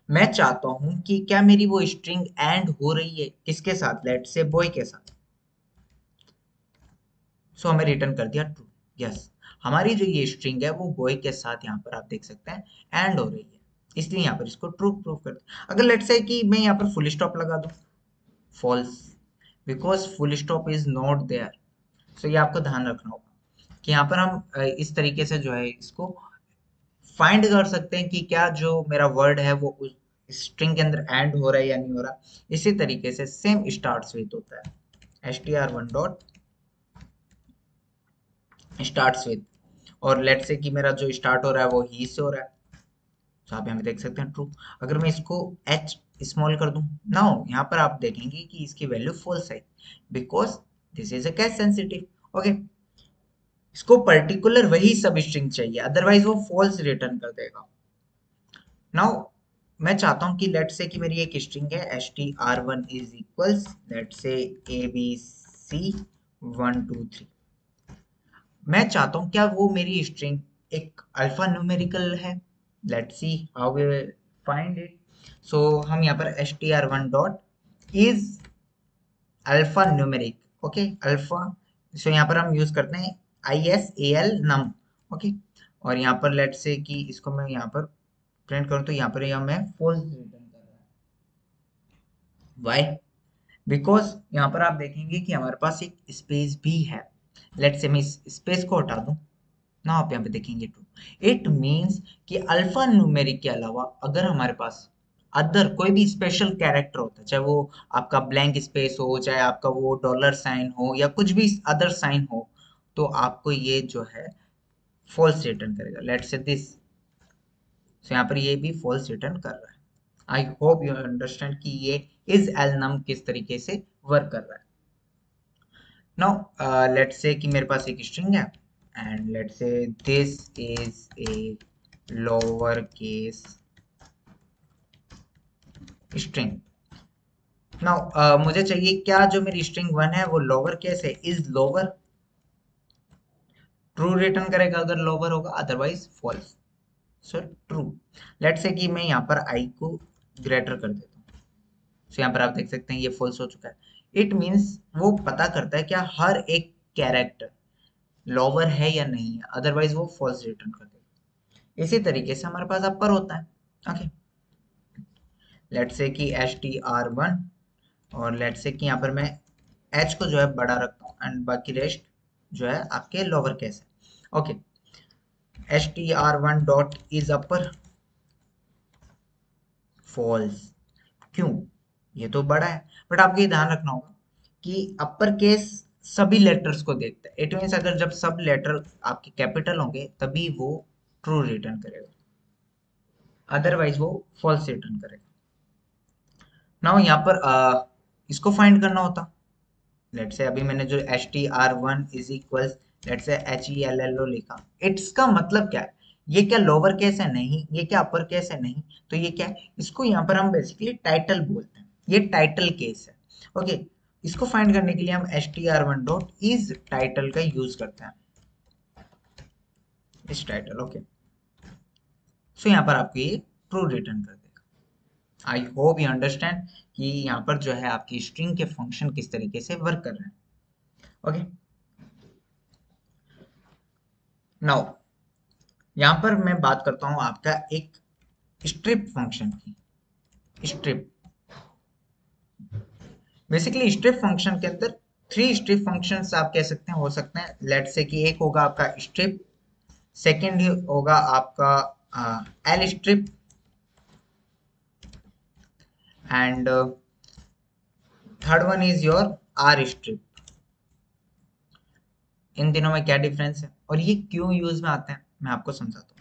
मैं चाहता हूं कि क्या मेरी वो स्ट्रिंग एंड हो रही है किसके साथ, लेट्स से बॉय के साथ। सो हमें रिटर्न कर दिया ट्रू। यस, हमारी जो ये स्ट्रिंग है वो बॉय के साथ यहाँ पर आप देख सकते हैं एंड हो रही है। इसलिए यहाँ पर इसको ट्रू प्रूव करते हैं। अगर लेट्स से कि मैं यहाँ पर फुल स्टॉप लगा दूं, false, because full stop is not there. So ये आपको ध्यान रखना होगा कि यहाँ पर हम इस तरीके से जो है इसको फाइंड कर सकते हैं कि क्या जो मेरा वर्ड है वो उस स्ट्रिंग के अंदर एंड हो रहा है या नहीं हो रहा। इसी तरीके से सेम स्टार्ट्स विद होता है, str1 डॉट स्टार्ट्स विद, और लेट्स से कि मेरा जो स्टार्ट हो रहा है वो ही से हो रहा है, तो आप यहाँ पे देख सकते हैं ट्रू। अगर मैं इसको h स्मॉल कर दूं, नाउ यहाँ पर आप देखेंगे कि इसकी वैल्यू फॉल्स है, because this is a cash sensitive. Okay, इसको पर्टिकुलर वही सब स्ट्रिंग चाहिए, अदरवाइज वो फॉल्स रिटर्न कर देगा। नाउ मैं चाहता हूं कि लेट से कि मेरी एक स्ट्रिंग है str1 इज इक्वल्स लेट से abc123। मैं चाहता हूं क्या वो मेरी स्ट्रिंग एक अल्फा न्यूमेरिकल है। Let's see how we find it. So हम यहाँ पर str1 dot is alpha numeric. Okay, alpha, so यहाँ पर हम यूज करते हैं ISAL num। ओके, और यहाँ पर लेट से कि इसको मैं यहाँ पर प्रिंट करूँ तो यहाँ पर यह मैं फॉल्स रिटर्न कर रहा है। वाई? बिकॉज यहाँ पर आप देखेंगे कि हमारे पास एक स्पेस भी है। लेट से मैं इस स्पेस को हटा दूं ना, आप यहाँ पे देखेंगे ट्रू। इट मीन्स कि अल्फा न्यूमेरिक के अलावा अगर हमारे पास अदर कोई भी स्पेशल कैरेक्टर होता है, चाहे वो आपका ब्लैंक स्पेस हो, चाहे आपका वो डॉलर साइन हो, या कुछ भी अदर साइन हो, तो आपको ये जो है फॉल्स रिटर्न करेगा। लेट्स से दिस, सो यहाँ पर ये भी फॉल्स रिटर्न कर रहा है। आई होप यू अंडरस्टैंड कि ये इज एल नम किस तरीके से वर्क कर रहा है। नाउ लेट्स से कि मेरे पास एक स्ट्रिंग है and let's say this is a lower case string. now मुझे चाहिए क्या जो मेरी string 1 है वो लोअर केस है, इज लोअर, ट्रू रिटर्न करेगा अगर लोअर होगा, otherwise false. So true. Let's say कि मैं यहाँ पर i को ग्रेटर कर देता हूँ, सो यहाँ पर आप देख सकते हैं ये फॉल्स हो चुका है। इट मीन्स वो पता करता है क्या हर एक कैरेक्टर लोअर है या नहीं है, अदरवाइज वो फॉल्स रिटर्न कर देगा। इसी तरीके से हमारे पास अपर होता है। ओके, लेट्स से कि str1, और लेट्स से कि यहाँ पर मैं h को जो है बड़ा रखता हूँ एंड बाकी रेस्ट जो है आपके लोअर केस है। Okay, str1 dot is upper, false. क्यों? ये तो बड़ा है, बट आपको ये ध्यान रखना होगा कि अपर केस सभी लेटर्स को देखता है। इट मीन्स अगर जब सब लेटर आपके कैपिटल होंगे तभी वो ट्रू रिटर्न करेगा, अदरवाइज वो फॉल्स रिटर्न करेगा। नाउ यहाँ पर इसको फाइंड करना होता, लेट से अभी मैंने जो str1 इज इक्वल लेट से HELLO लिखा, इसका मतलब क्या है? ये क्या लोअर केस है? नहीं। ये क्या अपर केस है? नहीं। तो ये क्या है? इसको यहाँ पर हम बेसिकली टाइटल बोलते हैं, ये टाइटल केस है। ओके, इसको फाइंड करने के लिए हम str1 डॉट इज टाइटल का यूज करते हैं, इस टाइटल। ओके, सो यहाँ पर आपको ये ट्रू रिटर्न कर देगा। आई होप यू अंडरस्टैंड कि यहाँ पर जो है आपकी स्ट्रिंग के फंक्शन किस तरीके से वर्क कर रहे हैं। ओके, नाउ यहाँ पर मैं बात करता हूँ आपका एक स्ट्रिप फंक्शन की। स्ट्रिप, बेसिकली स्ट्रिप फंक्शन के अंदर 3 स्ट्रिप फंक्शंस आप कह सकते हैं, हो सकते हैं। लेट से कि एक होगा आपका स्ट्रिप, सेकंड होगा आपका L strip, and third one is your R strip. इन तीनों में क्या डिफरेंस है और ये क्यों यूज में आते हैं मैं आपको समझाता हूँ।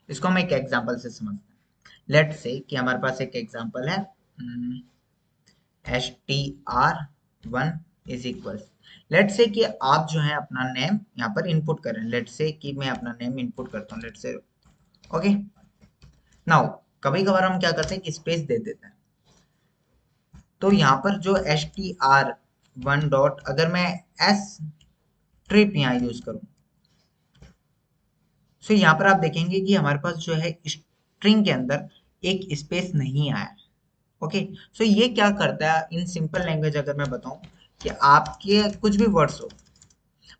इसको हम एक एग्जांपल से समझते हैं। लेट से कि हमारे पास एक एग्जांपल है, str1 इज इक्वल, लेट से कि आप जो है अपना नेम यहाँ पर इनपुट करें। लेट से कि मैं अपना नेम इनपुट करता हूँ, लेट से। ओके, नाउ कभी कभार हम क्या करते हैं कि स्पेस दे देते हैं, तो यहाँ पर जो str1 डॉट अगर मैं s ट्रिप यहाँ यूज करूँ, सो यहाँ पर आप देखेंगे कि हमारे पास जो है स्ट्रिंग के अंदर एक स्पेस नहीं आया। ओके, सो ये क्या करता है इन सिंपल लैंग्वेज अगर मैं बताऊं कि आपके कुछ भी वर्ड्स हो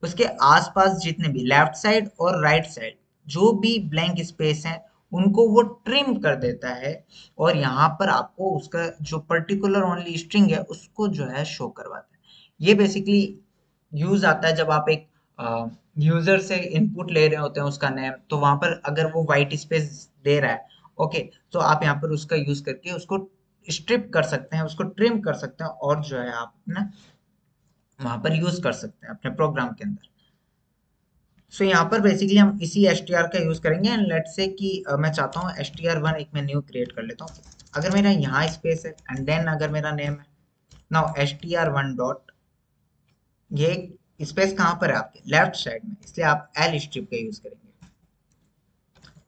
उसके आसपास जितने भी लेफ्ट साइड और राइट साइड जो भी ब्लैंक स्पेस हैं उनको वो ट्रिम कर देता है और यहाँ पर आपको उसका जो पर्टिकुलर ओनली स्ट्रिंग है उसको जो है शो करवाता है। ये बेसिकली यूज आता है जब आप एक यूजर से इनपुट ले रहे होते हैं उसका नेम, तो वहां पर अगर वो वाइट स्पेस दे रहा है, ओके, तो आप यहाँ पर उसका यूज करके उसको स्ट्रिप कर सकते हैं, उसको ट्रिम कर सकते हैं और जो है आप अपना वहां पर यूज कर सकते हैं अपने प्रोग्राम के अंदर। सो यहाँ पर बेसिकली हम इसी str का यूज करेंगे एंड लेट से कि मैं चाहता हूँ str1 एक मैं न्यू क्रिएट कर लेता हूँ। अगर मेरा यहाँ स्पेस है एंड देन अगर मेरा नेम है, नाउ str1 डॉट, ये स्पेस कहाँ पर है आपके लेफ्ट साइड में, इसलिए आप एल स्ट्रिप का यूज करेंगे।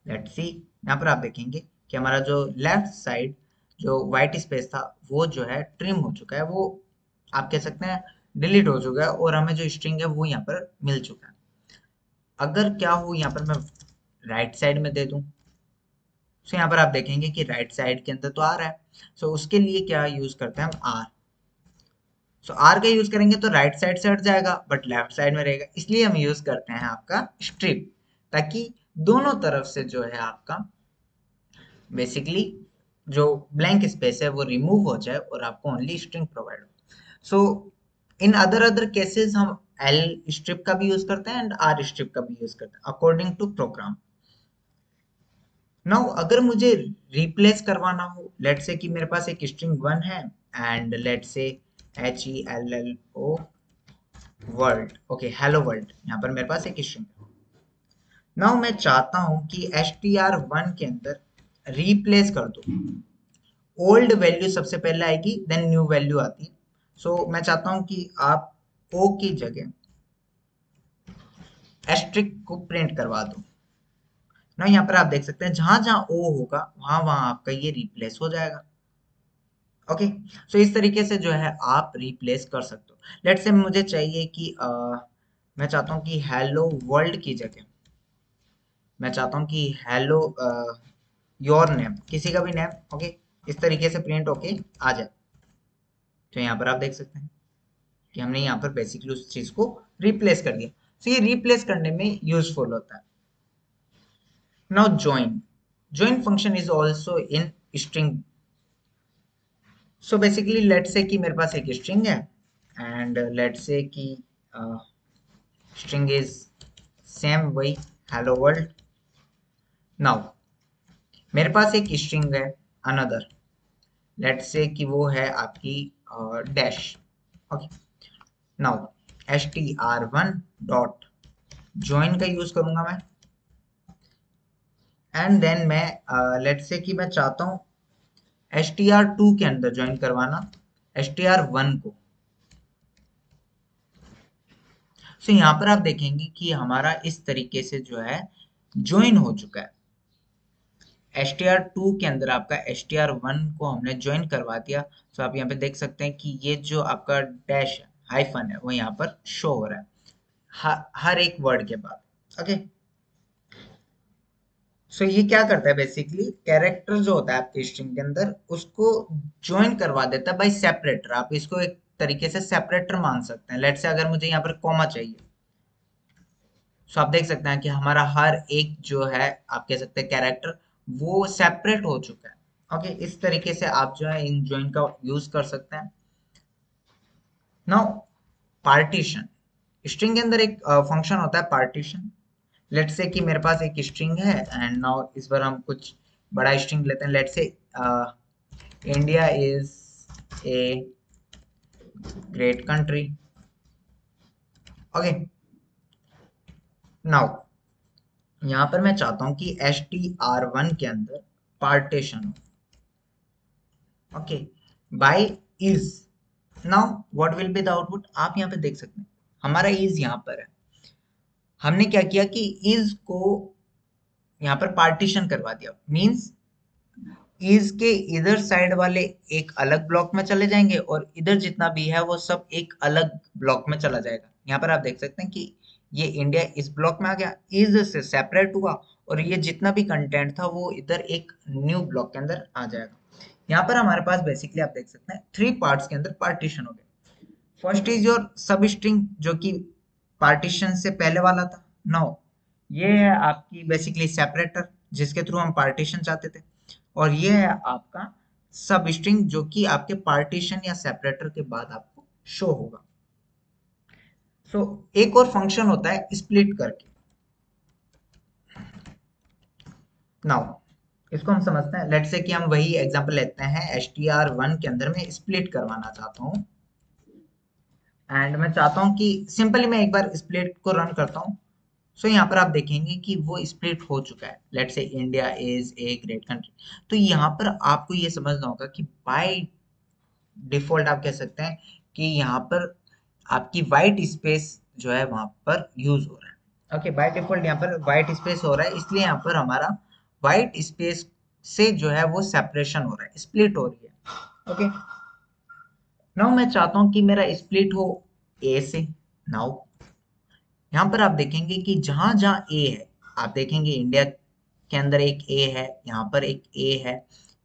लेट्स सी, यहाँ पर आप देखेंगे कि हमारा जो लेफ्ट साइड जो व्हाइट स्पेस था वो जो है ट्रिम हो चुका है, वो आप कह सकते हैं डिलीट हो चुका है और हमें जो स्ट्रिंग है वो यहाँ पर मिल चुका है। अगर क्या हो यहाँ पर मैं राइट साइड में दे दूं, सो यहाँ पर आप देखेंगे कि राइट साइड के अंदर तो आ रहा है। सो उसके लिए क्या यूज करते हैं हम, आर। सो आर का यूज करेंगे तो राइट साइड से हट जाएगा बट लेफ्ट साइड में रहेगा, इसलिए हम यूज करते हैं आपका स्ट्रिप, ताकि दोनों तरफ से जो है आपका बेसिकली जो ब्लैंक स्पेस है वो रिमूव हो जाए और आपको ओनली स्ट्रिंग प्रोवाइड हो। सो इन अदर केसेस हम एल स्ट्रिप का भी यूज करते हैं एंड आर स्ट्रिप का भी यूज करते हैं अकॉर्डिंग टू प्रोग्राम। नाउ अगर मुझे रिप्लेस करवाना हो, लेट से कि मेरे पास एक स्ट्रिंग वन है एंड लेट से HELLO world, okay hello world, यहाँ पर मेरे पास एक स्ट्रिंग है। नाउ मैं चाहता हूं कि str1 के अंदर रिप्लेस कर दो, ओल्ड वैल्यू सबसे पहले आएगी देन न्यू वैल्यू आती है। सो मैं चाहता हूं कि आप ओ की जगह एस्ट्रिक को प्रिंट करवा दो ना। यहाँ पर आप देख सकते हैं जहां जहां ओ होगा वहां वहां आपका ये रिप्लेस हो जाएगा। ओके, सो इस तरीके से जो है आप रिप्लेस कर सकते हो। लेट्स से मुझे चाहिए कि मैं चाहता हूँ कि हेलो वर्ल्ड की जगह मैं चाहता हूँ कि हेलो योर नेम, किसी का भी नेम, ओके, इस तरीके से प्रिंट होके आ जाए। तो यहाँ पर आप देख सकते हैं कि हमने यहाँ पर बेसिकली उस चीज को रिप्लेस कर दिया। तो ये रिप्लेस करने में यूजफुल होता है। Now join function is also in string. So basically let's say कि मेरे पास एक स्ट्रिंग है एंड लेट्स से कि स्ट्रिंग इज सेम वही हेलो वर्ल्ड। नाउ मेरे पास एक स्ट्रिंग है अनदर, लेट्स से कि वो है आपकी dash, okay. Now str1 dot join का यूज करूंगा मैं एंड देन मैं लेट्स से कि मैं चाहता हूँ str2 के अंदर ज्वाइन करवाना str1 को। सो यहाँ पर आप देखेंगे कि हमारा इस तरीके से जो है ज्वाइन हो चुका है। str2 के अंदर आपका str1 को हमने ज्वाइन करवा दिया। सो आप यहाँ पे देख सकते हैं कि ये जो आपका डैश है, हाइफन है, वो यहाँ पर शो हो रहा है हर एक वर्ड के बाद, ओके। सो ये क्या करता है, बेसिकली कैरेक्टर जो होता है आपके स्ट्रिंग के अंदर उसको ज्वाइन करवा देता है बाय सेपरेटर। आप इसको एक तरीके से सेपरेटर मान सकते हैं। लेट्स से अगर मुझे यहाँ पर कॉमा चाहिए, सो आप देख सकते हैं कि हमारा हर एक जो है आप कह सकते हैं कैरेक्टर वो सेपरेट हो चुका है। ओके, इस तरीके से आप जो है इन ज्वाइन का यूज कर सकते हैं। नाउ पार्टीशन, स्ट्रिंग के अंदर एक फंक्शन होता है पार्टीशन। लेट्स से कि मेरे पास एक स्ट्रिंग है एंड नाउ इस बार हम कुछ बड़ा स्ट्रिंग लेते हैं। Let's say India is a great country, okay. Now यहाँ पर मैं चाहता हूँ कि str1 के अंदर पार्टीशन हो, okay, by is. Now what will be the output, आप यहाँ पे देख सकते हैं हमारा इज यहाँ पर है। हमने क्या किया कि इज को यहाँ पर पार्टीशन करवा दिया, मींस इज के इधर साइड वाले एक अलग ब्लॉक में चले जाएंगे और इधर जितना भी है वो सब एक अलग ब्लॉक में चला जाएगा। यहाँ पर आप देख सकते हैं कि ये इंडिया इस ब्लॉक में आ गया, इज से सेपरेट हुआ और ये जितना भी कंटेंट था वो इधर एक न्यू ब्लॉक के अंदर आ जाएगा। यहाँ पर हमारे पास बेसिकली आप देख सकते हैं थ्री पार्ट्स के अंदर पार्टीशन हो गए। फर्स्ट इज योर सब स्ट्रिंग जो कि पार्टीशन से पहले वाला था। नाउ ये है आपकी बेसिकली सेपरेटर जिसके थ्रू हम पार्टीशन चाहते थे, और ये है आपका सब स्ट्रिंग जो कि आपके पार्टीशन या सेपरेटर के बाद आपको शो होगा। सो एक और फंक्शन होता है स्प्लिट करके। नाउ इसको हम समझते हैं। लेट्स से कि हम वही एग्जांपल लेते हैं, str1 के अंदर मैं स्प्लिट करवाना चाहता हूँ, एंड मैं चाहता हूँ कि सिंपली मैं एक बार स्प्लिट को रन करता हूँ। सो यहाँ पर आप देखेंगे कि वो स्प्लिट हो चुका है। Let's say India is a great country. तो यहाँ पर आपको ये समझना होगा कि बाय डिफॉल्ट आप कह सकते हैं कि यहाँ पर आपकी वाइट स्पेस जो है वहां पर यूज हो रहा है। ओके, बाय डिफॉल्ट यहाँ पर वाइट स्पेस हो रहा है, इसलिए यहाँ पर हमारा वाइट स्पेस से जो है वो सेपरेशन हो रहा है, स्प्लिट हो रही है। ओके, नाउ मैं चाहता हूँ कि मेरा स्प्लिट हो ए से। नाउ यहाँ पर आप देखेंगे कि जहां जहां ए है, आप देखेंगे इंडिया के अंदर एक ए है, यहाँ पर एक ए है,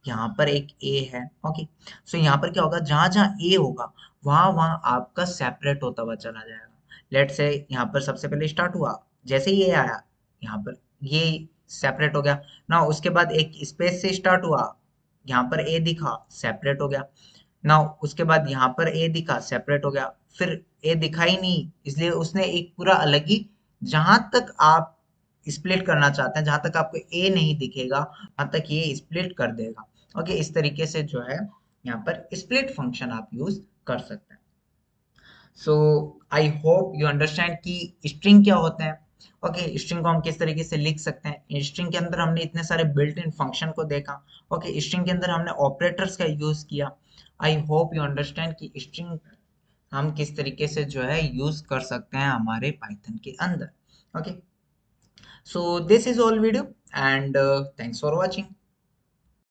यहाँ पर एक ए है। ओके, सो यहाँ पर क्या होगा, जहां जहां ए होगा वहां वहां आपका सेपरेट होता हुआ चला जाएगा। लेट से यहाँ पर सबसे पहले स्टार्ट हुआ, जैसे ही ए आया यहाँ पर ये सेपरेट हो गया ना, उसके बाद एक स्पेस से स्टार्ट हुआ, यहाँ पर ए दिखा, सेपरेट हो गया ना, उसके बाद यहाँ पर ए दिखा, सेपरेट हो गया, फिर ए दिखा ही नहीं, इसलिए उसने एक पूरा अलग ही, जहां तक आप स्प्लिट करना चाहते हैं, जहां तक आपको ए नहीं दिखेगा वहां तक ये स्प्लिट कर देगा। ओके, इस तरीके से जो है यहाँ पर स्प्लिट फंक्शन आप यूज कर सकते हैं। सो आई होप यू अंडरस्टैंड कि स्ट्रिंग क्या होते हैं। ओके, स्ट्रिंग को हम किस तरीके से लिख सकते हैं। स्ट्रिंग के अंदर हमने इतने सारे बिल्ट इन फंक्शन को देखा। ओके, स्ट्रिंग के अंदर हमने ऑपरेटर्स का यूज किया। आई होप यू अंडरस्टैंड कि स्ट्रिंग हम किस तरीके से जो है यूज कर सकते हैं हमारे पाइथन के अंदर। Okay, so this is all video and thanks for watching.